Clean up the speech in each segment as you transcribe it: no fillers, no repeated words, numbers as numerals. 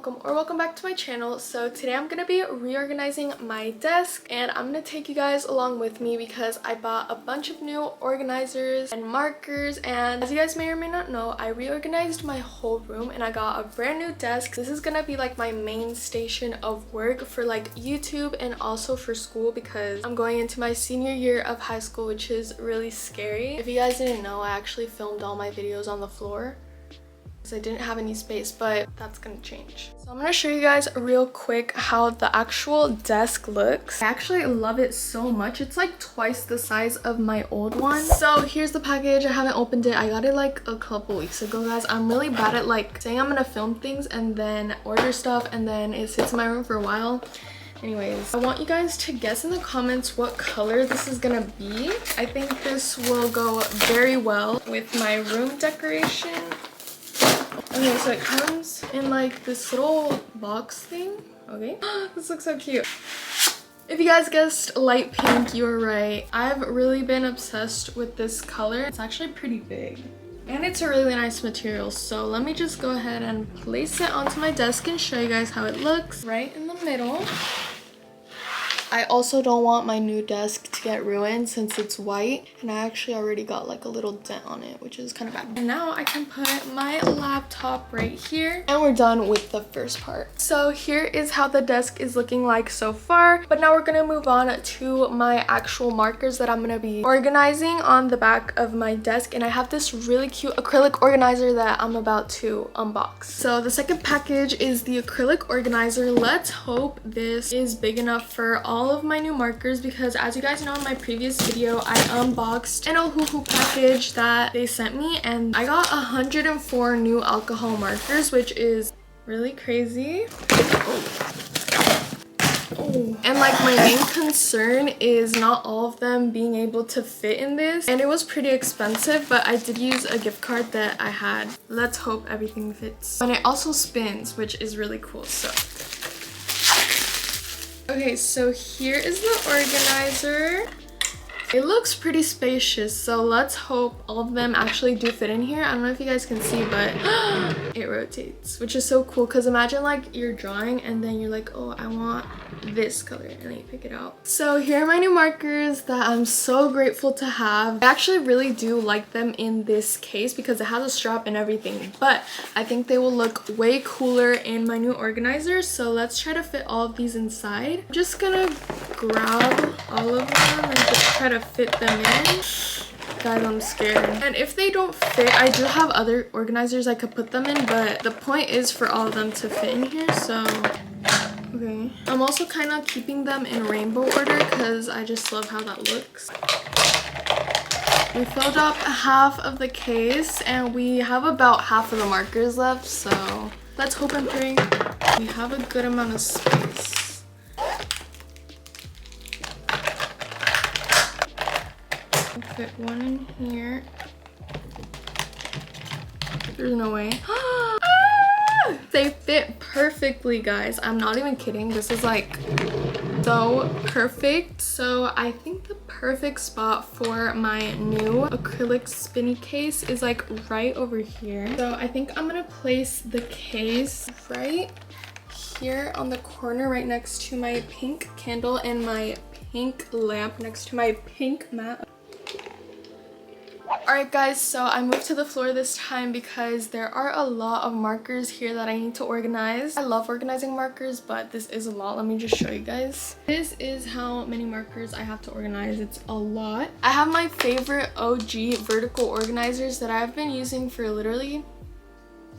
welcome back to my channel. So today I'm gonna be reorganizing my desk and I'm gonna take you guys along with me because I bought a bunch of new organizers and markers, and as you guys may or may not know, I reorganized my whole room and I got a brand new desk. This is gonna be like my main station of work for like YouTube and also for school because I'm going into my senior year of high school, which is really scary. If you guys didn't know, I actually filmed all my videos on the floor. I didn't have any space, but that's gonna change. So I'm gonna show you guys real quick how the actual desk looks. I actually love it so much. It's like twice the size of my old one. So here's the package. I haven't opened it. I got it like a couple weeks ago, guys. I'm really bad at like saying I'm gonna film things and then order stuff and then it sits in my room for a while. Anyways, I want you guys to guess in the comments what color this is gonna be. I think this will go very well with my room decoration. Okay, so it comes in like this little box thing. Okay, this looks so cute. If you guys guessed light pink, you were right. I've really been obsessed with this color. It's actually pretty big and it's a really nice material. So let me just go ahead and place it onto my desk and show you guys how it looks. Right in the middle. I also don't want my new desk to get ruined since it's white, and I actually already got like a little dent on it, which is kind of bad. And now I can put my laptop right here and we're done with the first part. So here is how the desk is looking like so far, but now we're gonna move on to my actual markers that I'm gonna be organizing on the back of my desk, and I have this really cute acrylic organizer that I'm about to unbox. So the second package is the acrylic organizer. Let's hope this is big enough for all of my new markers because, as you guys know, in my previous video I unboxed an Ohuhu package that they sent me and I got 104 new alcohol markers, which is really crazy. And like my main concern is not all of them being able to fit in this, and it was pretty expensive, but I did use a gift card that I had. Let's hope everything fits. And it also spins, which is really cool. So okay, so here is the organizer. It looks pretty spacious, so let's hope all of them actually do fit in here. I don't know if you guys can see, but it rotates, which is so cool because imagine like you're drawing and then you're like, oh, I want this color, and then you pick it out. So here are my new markers that I'm so grateful to have. I actually really do like them in this case because it has a strap and everything, but I think they will look way cooler in my new organizer. So let's try to fit all of these inside. I'm just gonna grab all of them and just try to fit them in. Guys, I'm scared. And if they don't fit, I do have other organizers I could put them in, but the point is for all of them to fit in here. So okay, I'm also kind of keeping them in rainbow order because I just love how that looks. We filled up half of the case and we have about half of the markers left, so let's hope and pray we have a good amount of space. Fit one in here. There's no way. They fit perfectly, guys. I'm not even kidding. This is like so perfect. So I think the perfect spot for my new acrylic spinny case is like right over here. So I think I'm gonna place the case right here on the corner right next to my pink candle and my pink lamp next to my pink mat. Alright guys, so I moved to the floor this time because there are a lot of markers here that I need to organize. I love organizing markers, but this is a lot. Let me just show you guys. This is how many markers I have to organize. It's a lot. I have my favorite OG vertical organizers that I've been using for literally,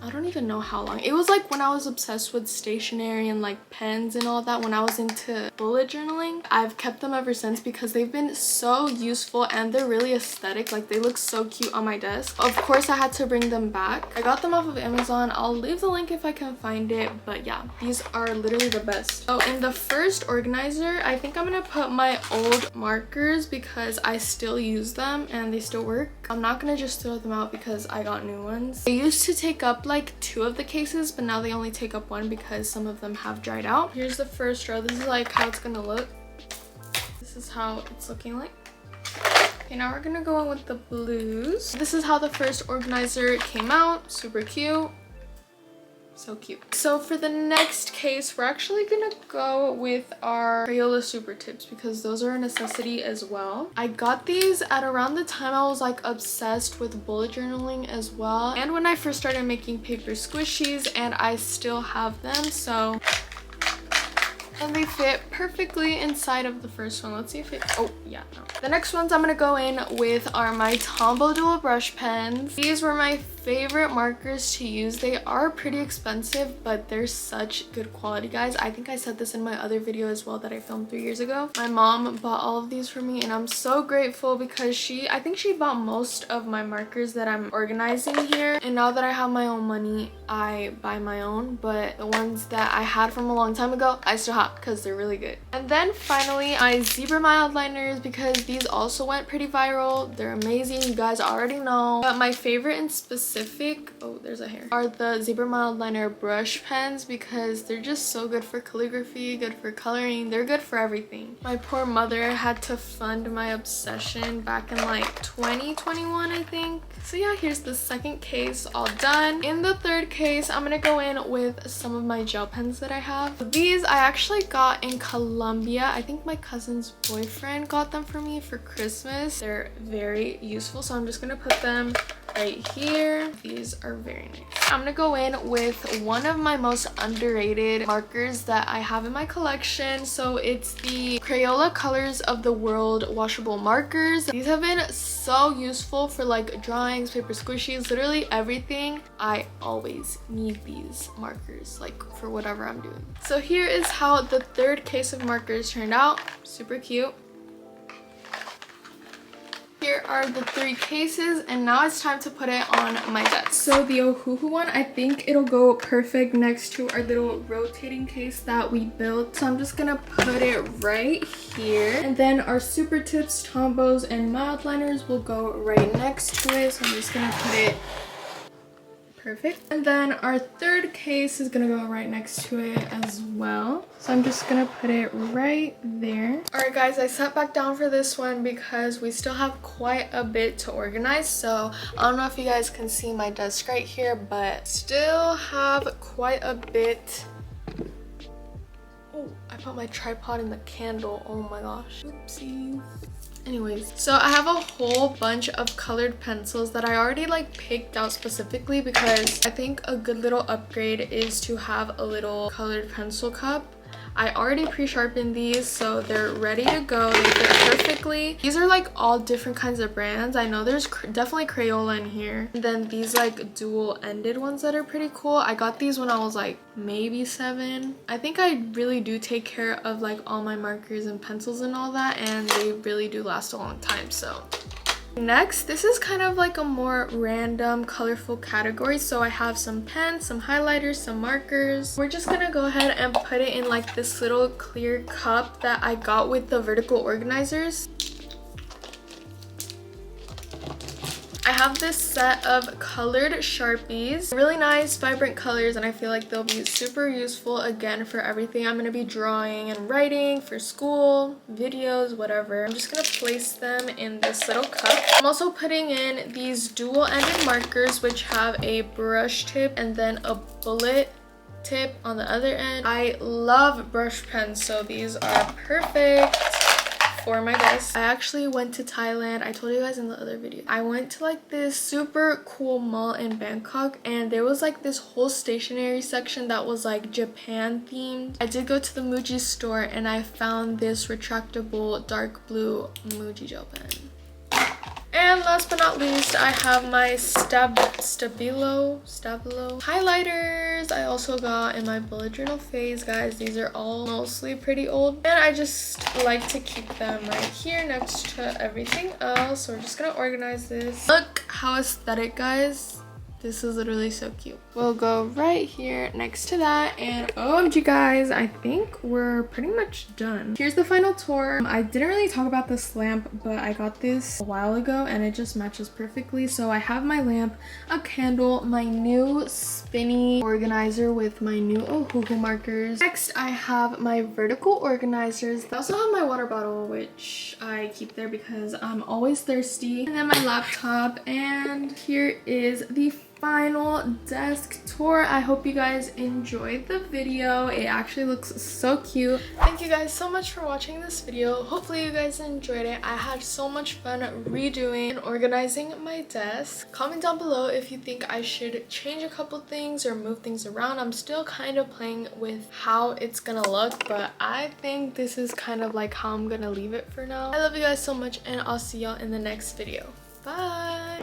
I don't even know how long. It was like when I was obsessed with stationery and like pens and all that when I was into bullet journaling. I've kept them ever since because they've been so useful and they're really aesthetic. Like they look so cute on my desk. Of course I had to bring them back. I got them off of Amazon. I'll leave the link if I can find it, but yeah, these are literally the best. So in the first organizer, I think I'm gonna put my old markers because I still use them and they still work. I'm not gonna just throw them out because I got new ones. They used to take up like 2 of the cases, but now they only take up 1 because some of them have dried out. Here's the first row. This is like how it's gonna look. This is how it's looking like. Okay, now we're gonna go in with the blues. This is how the first organizer came out. Super cute. So cute. So for the next case, we're actually gonna go with our Crayola Super Tips because those are a necessity as well. I got these at around the time I was like obsessed with bullet journaling as well, and when I first started making paper squishies, and I still have them. So and they fit perfectly inside of the first one. Let's see if it, oh yeah, no. The next ones I'm gonna go in with are my Tombow dual brush pens. These were my favorite markers to use. They are pretty expensive, but they're such good quality, guys. I think I said this in my other video as well that I filmed 3 years ago. My mom bought all of these for me, and I'm so grateful because I think she bought most of my markers that I'm organizing here. And now that I have my own money, I buy my own, but the ones that I had from a long time ago, I still have because they're really good. And then finally, my Zebra mild liners, because these also went pretty viral. They're amazing, you guys already know. But my favorite in specific, oh there's a hair, are the Zebra mild liner brush pens because they're just so good for calligraphy, good for coloring, they're good for everything. My poor mother had to fund my obsession back in like 2021, I think. So yeah, here's the second case all done. In the third case, I'm gonna go in with some of my gel pens that I have. These I actually got in Colombia. I think my cousin's boyfriend got them for me for Christmas. They're very useful, so I'm just gonna put them right here. These are very nice. I'm gonna go in with one of my most underrated markers that I have in my collection. So it's the Crayola Colors of the World washable markers. These have been so useful for like drawings, paper squishies, literally everything. I always need these markers like for whatever I'm doing. So here is how the third case of markers turned out. Super cute. Here are the 3 cases, and now it's time to put it on my desk. So the Ohuhu one, I think it'll go perfect next to our little rotating case that we built. So I'm just gonna put it right here. And then our Super Tips, Tombows, and mild liners will go right next to it. So I'm just gonna put it perfect. And then our third case is gonna go right next to it as well. So I'm just gonna put it right there. All right guys, I sat back down for this one because we still have quite a bit to organize. So I don't know if you guys can see my desk right here, but still have quite a bit. Oh, I put my tripod in the candle. Oh my gosh, oopsie. Anyways, so I have a whole bunch of colored pencils that I already like picked out specifically because I think a good little upgrade is to have a little colored pencil cup. I already pre-sharpened these, so they're ready to go. They fit perfectly. These are like all different kinds of brands. I know there's definitely Crayola in here. And then these like dual-ended ones that are pretty cool. I got these when I was like maybe 7. I think I really do take care of like all my markers and pencils and all that, and they really do last a long time. So next, this is kind of like a more random colorful category. So I have some pens, some highlighters, some markers. We're just gonna go ahead and put it in like this little clear cup that I got with the vertical organizers. I have this set of colored Sharpies, really nice vibrant colors, and I feel like they'll be super useful again for everything I'm going to be drawing and writing for school, videos, whatever. I'm just going to place them in this little cup. I'm also putting in these dual-ended markers which have a brush tip and then a bullet tip on the other end. I love brush pens, so these are perfect for my desk. I actually went to Thailand. I told you guys in the other video. I went to like this super cool mall in Bangkok, and there was like this whole stationery section that was like Japan themed. I did go to the Muji store and I found this retractable dark blue Muji gel pen. And last but not least, I have my Stabilo highlighters. I also got in my bullet journal phase, guys. These are all mostly pretty old, and I just like to keep them right here next to everything else. So we're just gonna organize this. Look how aesthetic, guys. This is literally so cute. We'll go right here next to that, and OMG guys, I think we're pretty much done. Here's the final tour. I didn't really talk about this lamp, but I got this a while ago and it just matches perfectly. So I have my lamp, a candle, my new spinny organizer with my new Ohuhu markers. Next, I have my vertical organizers. I also have my water bottle, which I keep there because I'm always thirsty. And then my laptop, and here is the final desk tour. I hope you guys enjoyed the video. It actually looks so cute. Thank you guys so much for watching this video. Hopefully you guys enjoyed it. I had so much fun redoing and organizing my desk. Comment down below if you think I should change a couple things or move things around. I'm still kind of playing with how it's gonna look, but I think this is kind of like how I'm gonna leave it for now. I love you guys so much, and I'll see y'all in the next video. Bye!